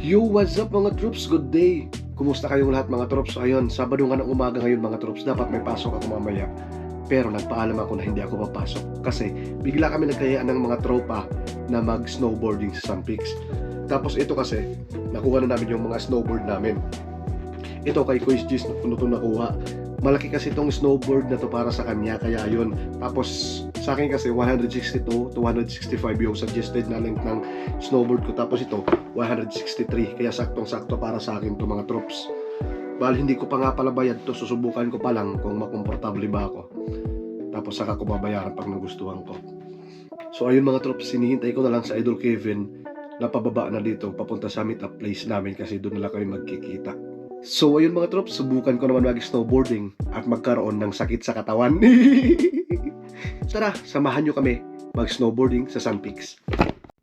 Yo, what's up mga troops? Good day! Kumusta kayong lahat mga troops? Ayun, Sabado nga ng umaga ngayon mga troops. Dapat may pasok ako mamaya. Pero nagpaalam ako na hindi ako papasok. Kasi bigla kami nagkayaan ng mga tropa na mag-snowboarding sa Sun Peaks. Tapos ito kasi, nakuha na namin yung mga snowboard namin. Ito kay Kuis Gis na ito nakuha. Malaki kasi itong snowboard na to para sa kanya, kaya yun. Tapos sa akin kasi 162 to 165 yung suggested na length ng snowboard ko. Tapos ito 163, kaya saktong-sakto para sa akin to mga troops. Bali hindi ko pa nga pala bayad to, susubukan ko pa lang kung makomportable ba ako. Tapos saka ko babayaran pag nagustuhan ko. So ayun mga troops, sinihintay ko na lang sa Idol Kevin na pababa na dito papunta sa meet-up place namin kasi doon na lang kami magkikita. So ayun mga troops, subukan ko naman mag-snowboarding at magkaroon ng sakit sa katawan. Tara, samahan nyo kami mag-snowboarding sa Sun Peaks.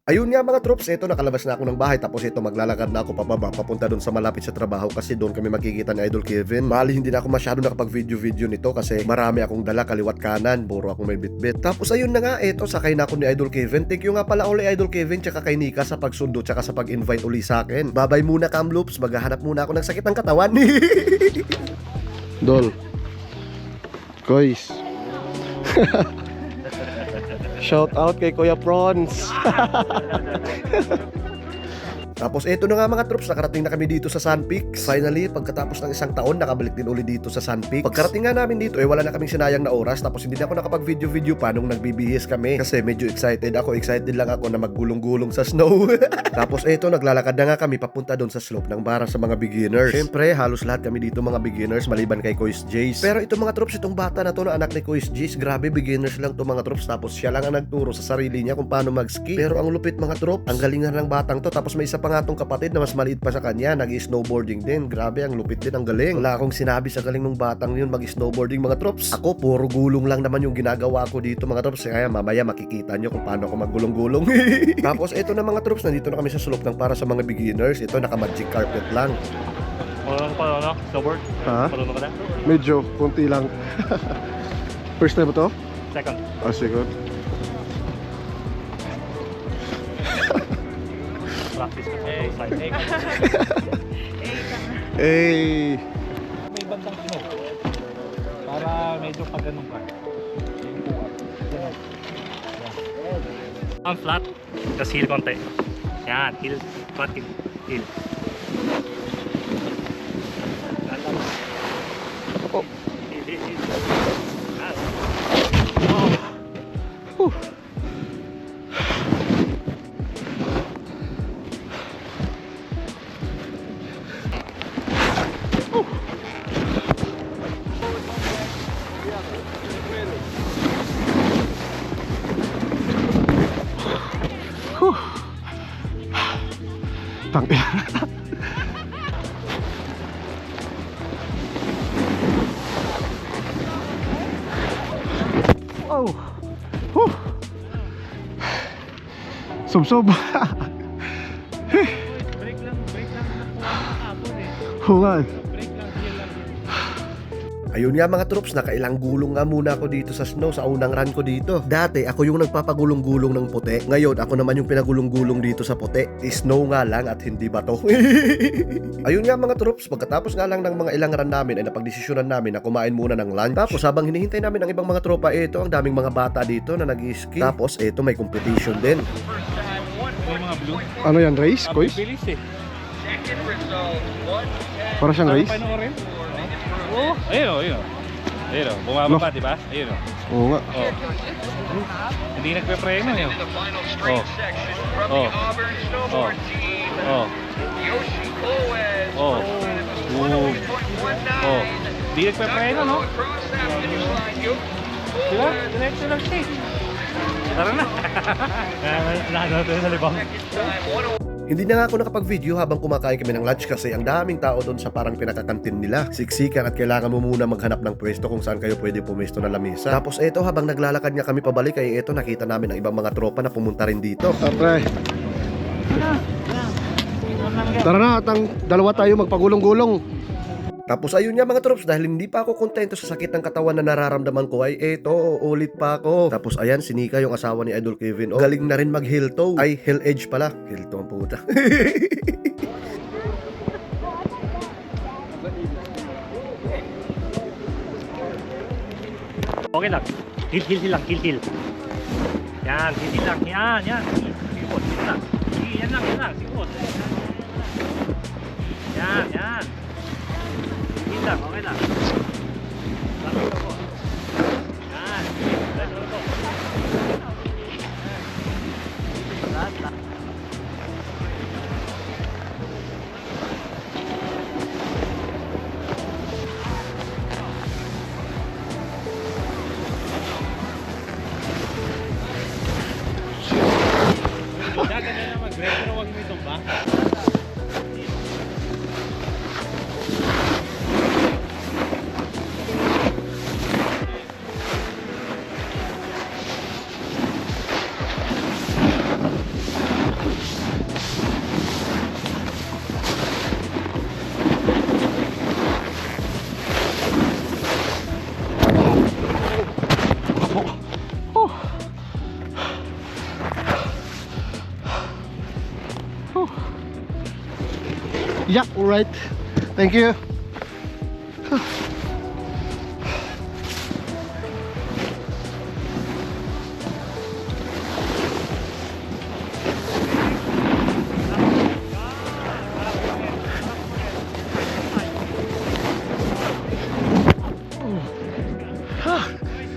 Ayun nga mga troops, eto nakalabas na ako ng bahay, tapos ito maglalakad na ako pababa papunta doon sa malapit sa trabaho kasi doon kami magkikita ni Idol Kevin. Bali hindi na ako masyado nakapag-video nito kasi marami akong dala kaliwat kanan, buro akong may bitbit. Tapos ayun na nga, eto sakay na ako ni Idol Kevin. Thank you nga pala uli Idol Kevin tsaka kay Nika sa pagsundo tsaka sa pag-invite uli sa akin. Babay muna Kamloops, maghahanap muna ako ng sakit ng katawan. Dol Kois. Shout out kay Kuya Prawns. Tapos eto na nga mga troops, nakarating na kami dito sa Sun Peaks. Finally, pagkatapos ng isang taon, nakabalik din ulit dito sa Sun Peaks. Pagkarating nga namin dito, wala na kaming sinayang na oras. Tapos hindi na ako nakapag-video pa nung nagbibihis kami. Kasi medyo excited lang ako na maggulong-gulong sa snow. Tapos eto, naglalakad na nga kami papunta doon sa slope ng bara sa mga beginners. Siyempre, halos lahat kami dito mga beginners, maliban kay Kuis Jace. Pero ito mga troops, itong bata na to na anak ni Kuis Jace, grabe beginners lang to mga troops. Tapos siya lang ang nagturo sa sarili niya kung paano mag-ski. Pero ang lupit mga troops, ang galingan ng batang to. Tapos may isa pa nga tong kapatid na mas maliit pa sa kanya, nag-snowboarding din. Grabe, ang lupit din, ang galing. Wala akong sinabi sa galing ng batang yun mag-snowboarding mga troops. Ako, puro gulong lang naman yung ginagawa ko dito mga troops. Kaya mamaya makikita nyo kung paano ako maggulong-gulong. Tapos ito na mga troops, nandito na kami sa slope ng para sa mga beginners. Ito, naka-magic carpet lang. Marunong ka na snowboard? Ha? Marunong ka na? Medyo, konti lang. First time ba to? Second. Oh, second. Practice ka sa side. Hey! May bandang snow. Para medyo pag ganun ka. Ang flat. Tapos heel konti. Yan. Heel. Flat heel. Heel. Oh. Heel. Heel. Yan. Oh. Tangin. Oh. Huh. Sob-sob. Break lang. Break lang. Nakapon eh. Hungan. Break lang. Heel lang. Ayun nga mga troops, nakailang gulong nga muna ako dito sa snow sa unang run ko dito. Dati ako yung nagpapagulong-gulong ng puti. Ngayon ako naman yung pinagulong-gulong dito sa puti. Snow nga lang at hindi bato. Ayun nga mga troops, pagkatapos nga lang ng mga ilang run namin ay napagdesisyonan namin na kumain muna ng lunch. Tapos habang hinihintay namin ang ibang mga tropa, ito ang daming mga bata dito na nag-ski. Tapos ito may competition din. May mga blue. Ano yan, race? Ang bilis eh. Para siyang Panoorin? Oo. Ayun o, ayun o. Ayun o, bumababa diba? Ayun o. Oo nga. Oh. Hindi nagpe-preno yun. Oh. Oh. Oh. Oh. Oh. Oh. Hindi nagpe-preno, no? Diba? Diretso lang siya. Tara na. Lahat natin sa libang. Hindi na nga ako nakapag-video habang kumakain kami ng lunch kasi ang daming tao doon sa parang pinakakantin nila. Siksikan at kailangan mo muna maghanap ng pwesto kung saan kayo pwede pumesto na lamesa. Tapos eto, habang naglalakad nga kami pabalik ay eto, nakita namin ang ibang mga tropa na pumunta rin dito. Tara. Tara na, dalawa tayo magpagulong-gulong. Tapos ayun nga mga troops, dahil hindi pa ako kontento sa sakit ng katawan na nararamdaman ko ay eto, ulit pa ako. Tapos ayan, si Nika yung asawa ni Idol Kevin. Galing na rin mag heel toe. Ay, heel edge pala. Heel toe ang puta. Okay lang. Heel lang, heel. Yan, heel lang. Yan. Sikot, heel lang. Sige, yan lang, sikot. Yan. Heel lang, okay lang. Bakit ako? Yan. Let's go. Lahat. Ganda na mag-grab pero wag mo itong ba? Yeah, all right. Thank you.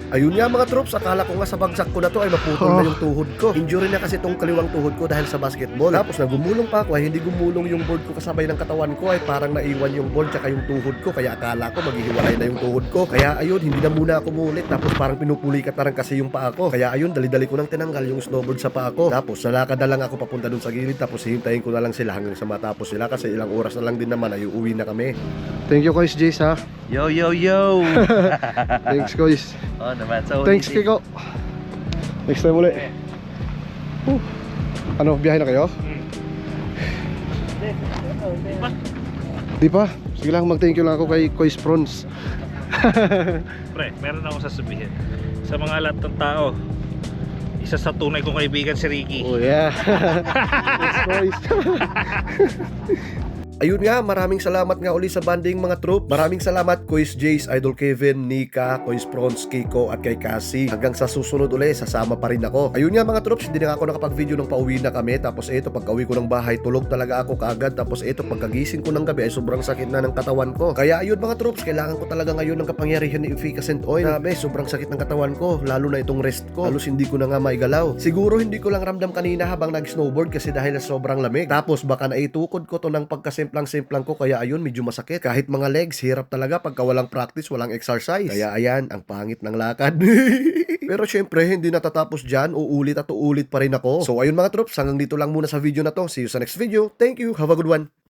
Ayun nga mga troops, akala ko nga sa bagsak ko na to ay maputol na yung tuhod ko. Injury na kasi tong kaliwang tuhod ko dahil sa basketball. Tapos na gumulong pa ako ay hindi gumulong yung board ko kasabay ng katawan ko ay parang naiwan yung board tsaka yung tuhod ko. Kaya akala ko maghihiwalay na yung tuhod ko. Kaya ayun, hindi na muna ako mulit. Tapos parang pinupulikat na rin kasi yung paa ko. Kaya ayun, dali-dali ko nang tinanggal yung snowboard sa paa ko. Tapos nalakad na lang ako papunta dun sa gilid. Tapos hihintayin ko na lang sila hanggang sa matapos sila kasi ilang oras na lang din naman ay uuwi na kami. Thank you Kois Jace ha. Yo! Thanks Kois. Oh naman, so Thanks Kiko. Next time ulit. Ano, biyahe na kayo? Di pa? Sige lang, mag-thank you lang ako kay Kois Prawns. Pre, meron akong sasabihin. Sa mga lahat ng tao, isa sa tunay kong kaibigan si Ricky. Oh yeah. Thanks Kois. Ayun nga, maraming salamat nga uli sa banding mga troop. Maraming salamat Kois Jace, Idol Kevin, Nika, Kois Prawns, Kiko at kay Cassie. Hanggang sa susunod uli, sasama pa rin ako. Ayun nga mga troops, hindi na ako nakapag-video nung pauwi na kami. Tapos eto, pagka-uwi ko ng bahay, tulog talaga ako kaagad. Tapos eto, pagkagising ko ng gabi ay sobrang sakit na ng katawan ko. Kaya ayun mga troops, kailangan ko talaga ngayon ng kapangyarihan ni Efficacent Oil. Sabi, sobrang sakit ng katawan ko, lalo na itong rest ko. Halos hindi ko na nga maigalaw. Siguro hindi ko lang ramdam kanina habang nag-snowboard kasi dahil sa sobrang lamig. Tapos baka naitukod ko to ng pagkasimplang-simplang ko kaya ayun medyo masakit. Kahit mga legs, hirap talaga pagka walang practice, walang exercise. Kaya ayan, ang pangit ng lakad. Pero syempre, hindi natatapos dyan. Uulit at uulit pa rin ako. So ayun mga troops, hanggang dito lang muna sa video na to. See you sa next video. Thank you. Have a good one.